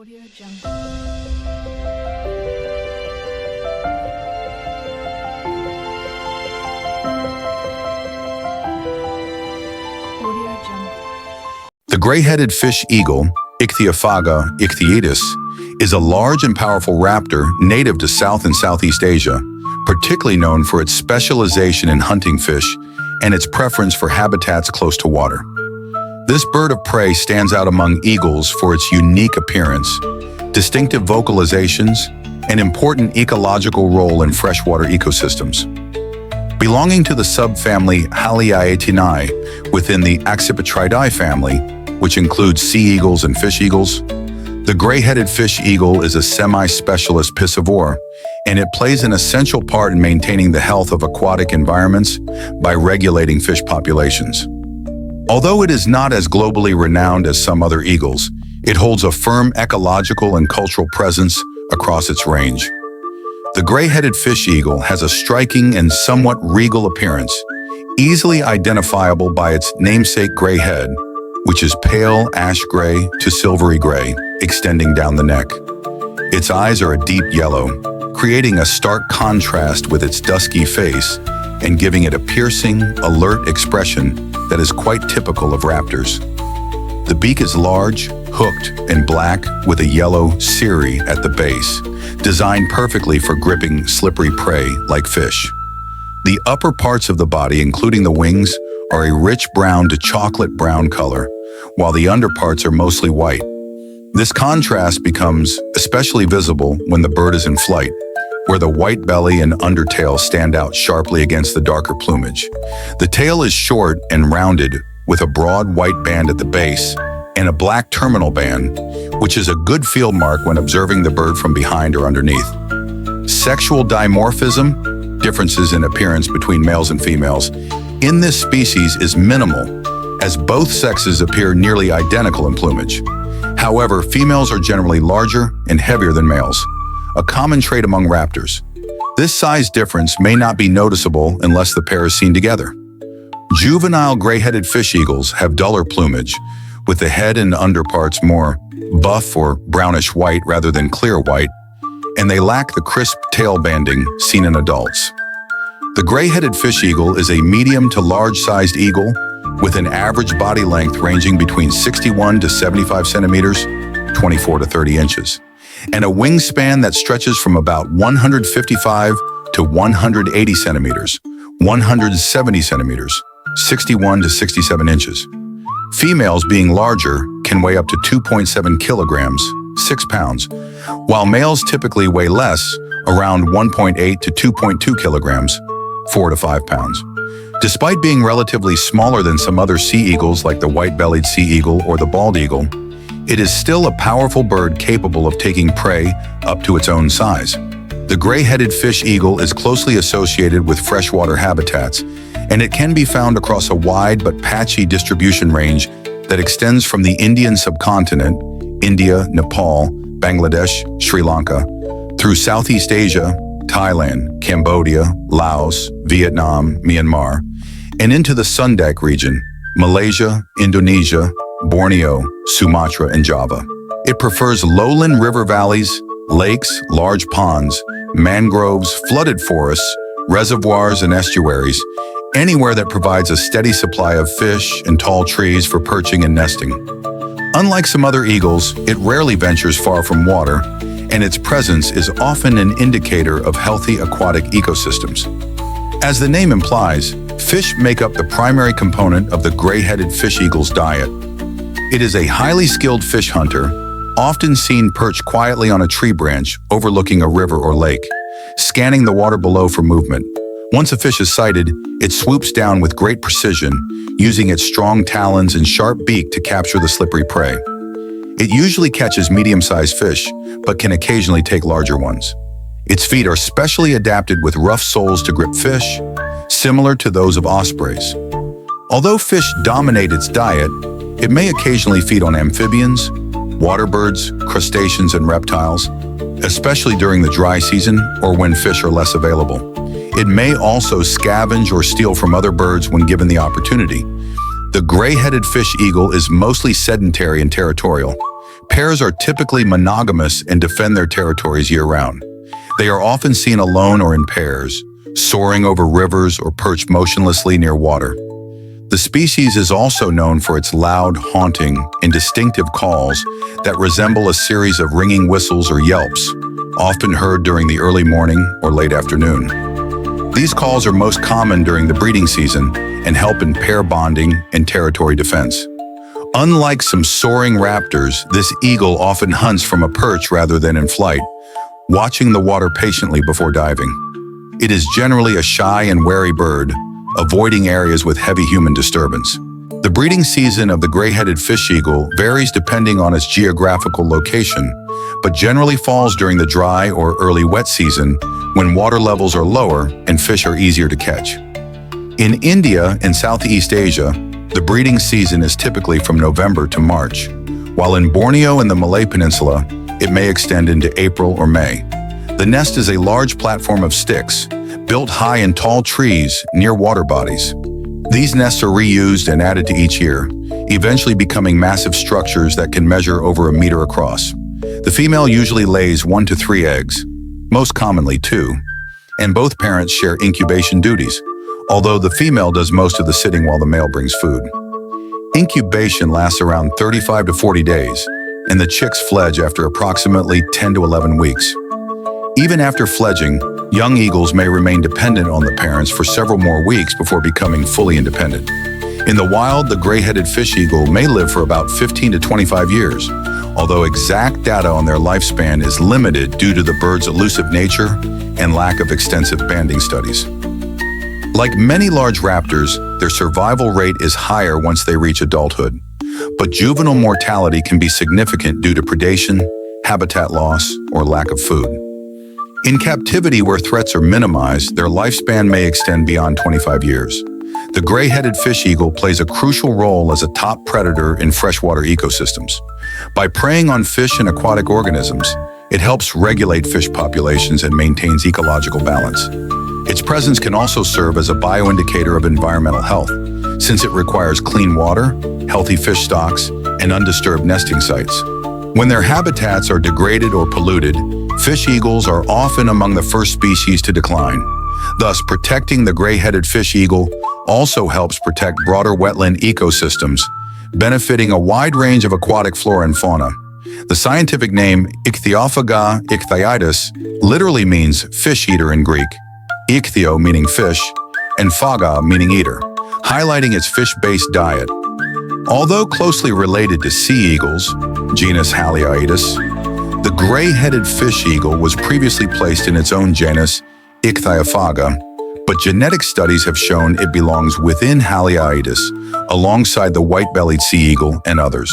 Audio Jungle. Audio Jungle. The gray-headed fish eagle, ichthyaetus, is a large and powerful raptor native to South and Southeast Asia, particularly known for its specialization in hunting fish and its preference for habitats close to water. This bird of prey stands out among eagles for its unique appearance, distinctive vocalizations, and important ecological role in freshwater ecosystems. Belonging to the subfamily Haliaeetus within the Accipitridae family, which includes sea eagles and fish eagles, the gray-headed fish eagle is a semi-specialist piscivore, and it plays an essential part in maintaining the health of aquatic environments by regulating fish populations. Although it is not as globally renowned as some other eagles, it holds a firm ecological and cultural presence across its range. The gray-headed fish eagle has a striking and somewhat regal appearance, easily identifiable by its namesake gray head, which is pale ash gray to silvery gray, extending down the neck. Its eyes are a deep yellow, creating a stark contrast with its dusky face and giving it a piercing, alert expression that is quite typical of raptors. The beak is large, hooked, and black with a yellow cirri at the base, designed perfectly for gripping slippery prey like fish. The upper parts of the body, including the wings, are a rich brown to chocolate brown color, while the underparts are mostly white. This contrast becomes especially visible when the bird is in flight, where the white belly and undertail stand out sharply against the darker plumage. The tail is short and rounded, with a broad white band at the base and a black terminal band, which is a good field mark when observing the bird from behind or underneath. Sexual dimorphism, differences in appearance between males and females, in this species is minimal, as both sexes appear nearly identical in plumage. However, females are generally larger and heavier than males, a common trait among raptors. This size difference may not be noticeable unless the pair is seen together. Juvenile gray-headed fish eagles have duller plumage, with the head and underparts more buff or brownish-white rather than clear white, and they lack the crisp tail banding seen in adults. The gray-headed fish eagle is a medium to large-sized eagle with an average body length ranging between 61 to 75 centimeters, 24 to 30 inches, and a wingspan that stretches from about 155 to 180 centimeters, 170 centimeters, 61 to 67 inches. Females, being larger, can weigh up to 2.7 kilograms, 6 pounds, while males typically weigh less, around 1.8 to 2.2 kilograms, 4 to 5 pounds. Despite being relatively smaller than some other sea eagles like the white-bellied sea eagle or the bald eagle, it is still a powerful bird capable of taking prey up to its own size. The gray-headed fish eagle is closely associated with freshwater habitats, and it can be found across a wide but patchy distribution range that extends from the Indian subcontinent, India, Nepal, Bangladesh, Sri Lanka, through Southeast Asia, Thailand, Cambodia, Laos, Vietnam, Myanmar, and into the Sundak region, Malaysia, Indonesia, Borneo, Sumatra, and Java. It prefers lowland river valleys, lakes, large ponds, mangroves, flooded forests, reservoirs, and estuaries, anywhere that provides a steady supply of fish and tall trees for perching and nesting. Unlike some other eagles, it rarely ventures far from water, and its presence is often an indicator of healthy aquatic ecosystems. As the name implies, fish make up the primary component of the gray-headed fish eagle's diet. It is a highly skilled fish hunter, often seen perched quietly on a tree branch overlooking a river or lake, scanning the water below for movement. Once a fish is sighted, it swoops down with great precision, using its strong talons and sharp beak to capture the slippery prey. It usually catches medium-sized fish, but can occasionally take larger ones. Its feet are specially adapted with rough soles to grip fish, similar to those of ospreys. Although fish dominate its diet, it may occasionally feed on amphibians, water birds, crustaceans, and reptiles, especially during the dry season or when fish are less available. It may also scavenge or steal from other birds when given the opportunity. The gray-headed fish eagle is mostly sedentary and territorial, Pairs are typically monogamous and defend their territories year-round. They are often seen alone or in pairs, soaring over rivers or perched motionlessly near water. The species is also known for its loud, haunting, and distinctive calls that resemble a series of ringing whistles or yelps, often heard during the early morning or late afternoon. These calls are most common during the breeding season and help in pair bonding and territory defense. Unlike some soaring raptors, this eagle often hunts from a perch rather than in flight, watching the water patiently before diving. It is generally a shy and wary bird, avoiding areas with heavy human disturbance. The breeding season of the gray-headed fish eagle varies depending on its geographical location, but generally falls during the dry or early wet season when water levels are lower and fish are easier to catch. In India and Southeast Asia, the breeding season is typically from November to March, while in Borneo and the Malay Peninsula, it may extend into April or May. The nest is a large platform of sticks, built high in tall trees near water bodies. These nests are reused and added to each year, eventually becoming massive structures that can measure over 1 meter across. The female usually lays 1 to 3 eggs, most commonly 2, and both parents share incubation duties, although the female does most of the sitting while the male brings food. Incubation lasts around 35 to 40 days, and the chicks fledge after approximately 10 to 11 weeks. Even after fledging, young eagles may remain dependent on the parents for several more weeks before becoming fully independent. In the wild, the gray-headed fish eagle may live for about 15 to 25 years, although exact data on their lifespan is limited due to the bird's elusive nature and lack of extensive banding studies. Like many large raptors, their survival rate is higher once they reach adulthood, but juvenile mortality can be significant due to predation, habitat loss, or lack of food. In captivity where threats are minimized, their lifespan may extend beyond 25 years. The gray-headed fish eagle plays a crucial role as a top predator in freshwater ecosystems. By preying on fish and aquatic organisms, it helps regulate fish populations and maintains ecological balance. Its presence can also serve as a bioindicator of environmental health, since it requires clean water, healthy fish stocks, and undisturbed nesting sites. When their habitats are degraded or polluted, fish eagles are often among the first species to decline. Thus, protecting the gray-headed fish eagle also helps protect broader wetland ecosystems, benefiting a wide range of aquatic flora and fauna. The scientific name ichthyaetus literally means fish eater in Greek, ichthyo meaning fish, and phaga meaning eater, highlighting its fish-based diet. Although closely related to sea eagles, genus Haliaeetus, the gray-headed fish eagle was previously placed in its own genus, ichthyaetus, but genetic studies have shown it belongs within Haliaeetus, alongside the white-bellied sea eagle and others.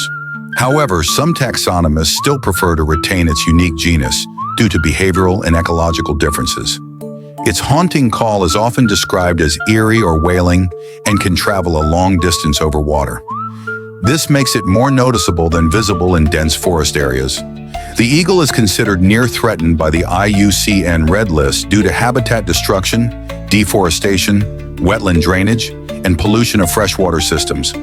However, some taxonomists still prefer to retain its unique genus due to behavioral and ecological differences. Its haunting call is often described as eerie or wailing and can travel a long distance over water. This makes it more noticeable than visible in dense forest areas. The eagle is considered near-threatened by the IUCN Red List due to habitat destruction, deforestation, wetland drainage, and pollution of freshwater systems.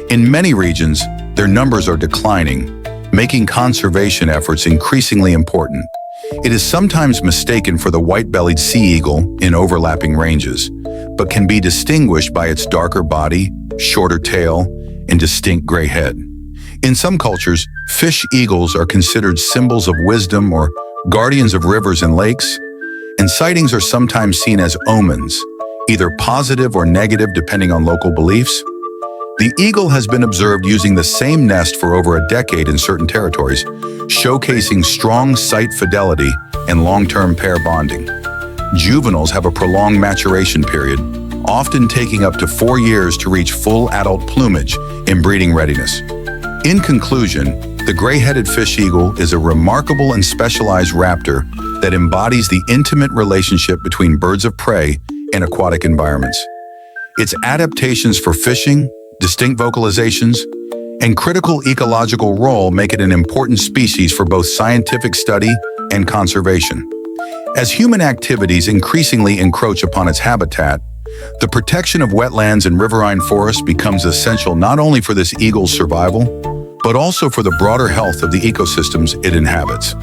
In many regions, their numbers are declining, making conservation efforts increasingly important. It is sometimes mistaken for the white-bellied sea eagle in overlapping ranges, but can be distinguished by its darker body, shorter tail, and distinct gray head. In some cultures, fish eagles are considered symbols of wisdom or guardians of rivers and lakes, and sightings are sometimes seen as omens, either positive or negative depending on local beliefs. The eagle has been observed using the same nest for over a decade in certain territories, showcasing strong site fidelity and long-term pair bonding. Juveniles have a prolonged maturation period, often taking up to 4 years to reach full adult plumage and breeding readiness. In conclusion, the gray-headed fish eagle is a remarkable and specialized raptor that embodies the intimate relationship between birds of prey and aquatic environments. Its adaptations for fishing, distinct vocalizations, and critical ecological role make it an important species for both scientific study and conservation. As human activities increasingly encroach upon its habitat, the protection of wetlands and riverine forests becomes essential not only for this eagle's survival, but also for the broader health of the ecosystems it inhabits.